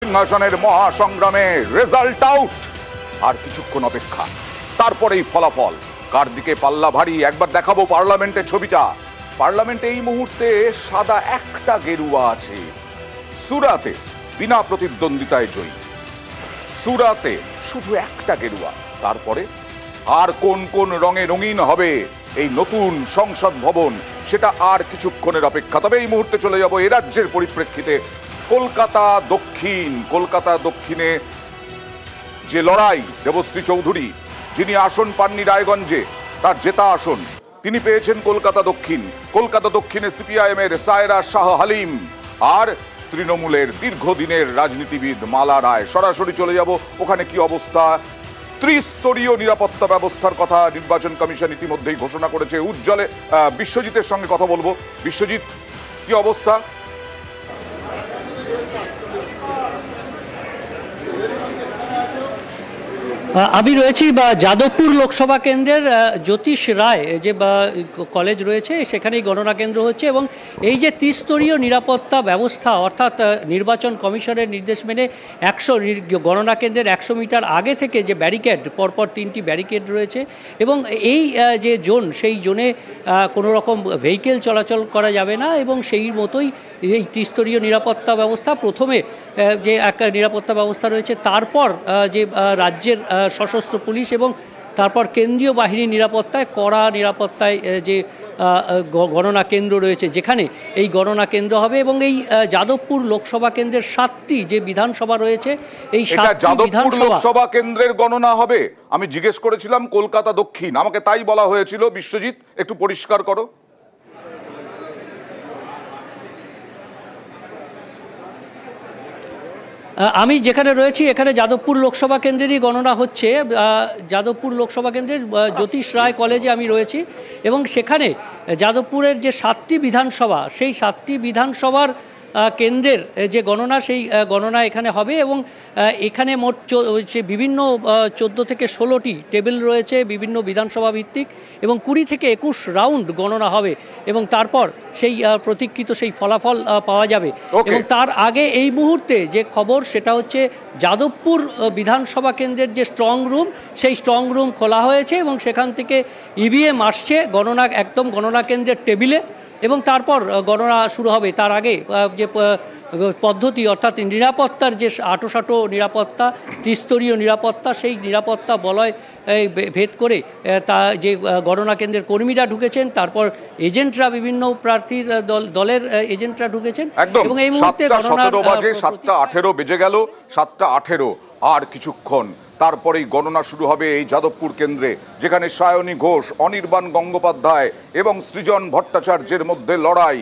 সিংহাসনের মহাসংগ্রামে result out. আর কিছুক্ষণ অপেক্ষা, তারপরেই ফলাফল। কার দিকে পাল্লা ভারী একবার দেখাবো পার্লামেন্টের ছবিটা। পার্লামেন্টে এই মুহূর্তে সাদা একটা গেরুয়া আছে। সুরাতে বিনা প্রতিদ্বন্দ্বিতায় জয়ী, সুরাতে শুধু একটা গেরুয়া। তারপরে আর কোন কোন রঙে রঙিন হবে এই নতুন সংসদ ভবন, সেটা আর কিছুক্ষণের অপেক্ষা। তবে এই মুহূর্তে চলে যাব এ রাজ্যের পরিপ্রেক্ষিতে কলকাতা দক্ষিণ। কলকাতা দক্ষিণে যে লড়াই, দেবশ্রী চৌধুরী যিনি আসন পাননি রায়গঞ্জে, তার জেতা আসন তিনি পেয়েছেন কলকাতা দক্ষিণ। কলকাতা দক্ষিণে সিপিআইএম এর সায়রা শাহ হালিম আর তৃণমূলের দীর্ঘদিনের রাজনীতিবিদ মালা রায়। সরাসরি চলে যাব ওখানে কি অবস্থা। ত্রিস্তরীয় নিরাপত্তা ব্যবস্থার কথা নির্বাচন কমিশন ইতিমধ্যেই ঘোষণা করেছে। উজ্জ্বলে বিশ্বজিতের সঙ্গে কথা বলবো। বিশ্বজিৎ, কি অবস্থা? আমি রয়েছি যাদবপুর লোকসভা কেন্দ্রের জ্যোতিষ রায় যে কলেজ রয়েছে, সেখানেই গণনা কেন্দ্র হচ্ছে। এবং এই যে ত্রিস্তরীয় নিরাপত্তা ব্যবস্থা, অর্থাৎ নির্বাচন কমিশনের নির্দেশ মেনে গণনা কেন্দ্রের 100 মিটার আগে থেকে যে ব্যারিকেড, পরপর 3টি ব্যারিকেড রয়েছে। এবং এই যে জোন, সেই জোনে কোনো রকম ভেহিকেল চলাচল করা যাবে না। এবং সেই মতোই এই ত্রিস্তরীয় নিরাপত্তা ব্যবস্থা, প্রথমে যে একটা নিরাপত্তা ব্যবস্থা রয়েছে, তারপর যে রাজ্যের সশস্ত্র পুলিশ এবং তারপর কেন্দ্রীয় বাহিনীর নিরাপত্তায়, কড়া নিরাপত্তায় যে গণনা কেন্দ্র রয়েছে, যেখানে এই গণনা কেন্দ্র হবে। এবং এই যাদবপুর লোকসভা কেন্দ্রের 7টি যে বিধানসভা রয়েছে, এই 7টি বিধানসভা লোকসভা কেন্দ্রের গণনা হবে। আমি জিজ্ঞেস করেছিলাম কলকাতা দক্ষিণ, আমাকে তাই বলা হয়েছিল। বিশ্বজিৎ, একটু পরিষ্কার করো। আমি যেখানে রয়েছি এখানে যাদবপুর লোকসভা কেন্দ্রেরই গণনা হচ্ছে। যাদবপুর লোকসভা কেন্দ্রের জ্যোতিষ রায় কলেজে আমি রয়েছি। এবং সেখানে যাদবপুরের যে 7টি বিধানসভা, সেই 7টি বিধানসভার কেন্দ্রের যে গণনা, সেই গণনা এখানে হবে। এবং এখানে মোট বিভিন্ন 14 থেকে 16টি টেবিল রয়েছে বিভিন্ন বিধানসভা ভিত্তিক, এবং 20 থেকে 21 রাউন্ড গণনা হবে। এবং তারপর সেই প্রতীক্ষিত সেই ফলাফল পাওয়া যাবে। এবং তার আগে এই মুহূর্তে যে খবর, সেটা হচ্ছে যাদবপুর বিধানসভা কেন্দ্রের যে স্ট্রং রুম, সেই স্ট্রং রুম খোলা হয়েছে এবং সেখান থেকে ইভিএম আসছে গণনা, একদম গণনা কেন্দ্রের টেবিলে। এবং তারপর গণনা শুরু হবে। তার আগে যে পদ্ধতি, অর্থাৎ নিরাপত্তার যে আঁটোসাঁটো নিরাপত্তা, ত্রিস্তরীয় নিরাপত্তা, সেই নিরাপত্তা বলয় ভেদ করে তা যে গণনা কেন্দ্রের কর্মীরা ঢুকেছেন, তারপর এজেন্টরা, বিভিন্ন প্রার্থীর দলের এজেন্টরা ঢুকেছেন। এবং এই মুহূর্তে 7:18 বেজে গেল। 7:18 আর কিছুক্ষণ, তারপরেই গণনা শুরু হবে এই যাদবপুর কেন্দ্রে, যেখানে সায়নী ঘোষ, অনির্বাণ গঙ্গোপাধ্যায় এবং সৃজন ভট্টাচার্যের মধ্যে লড়াই।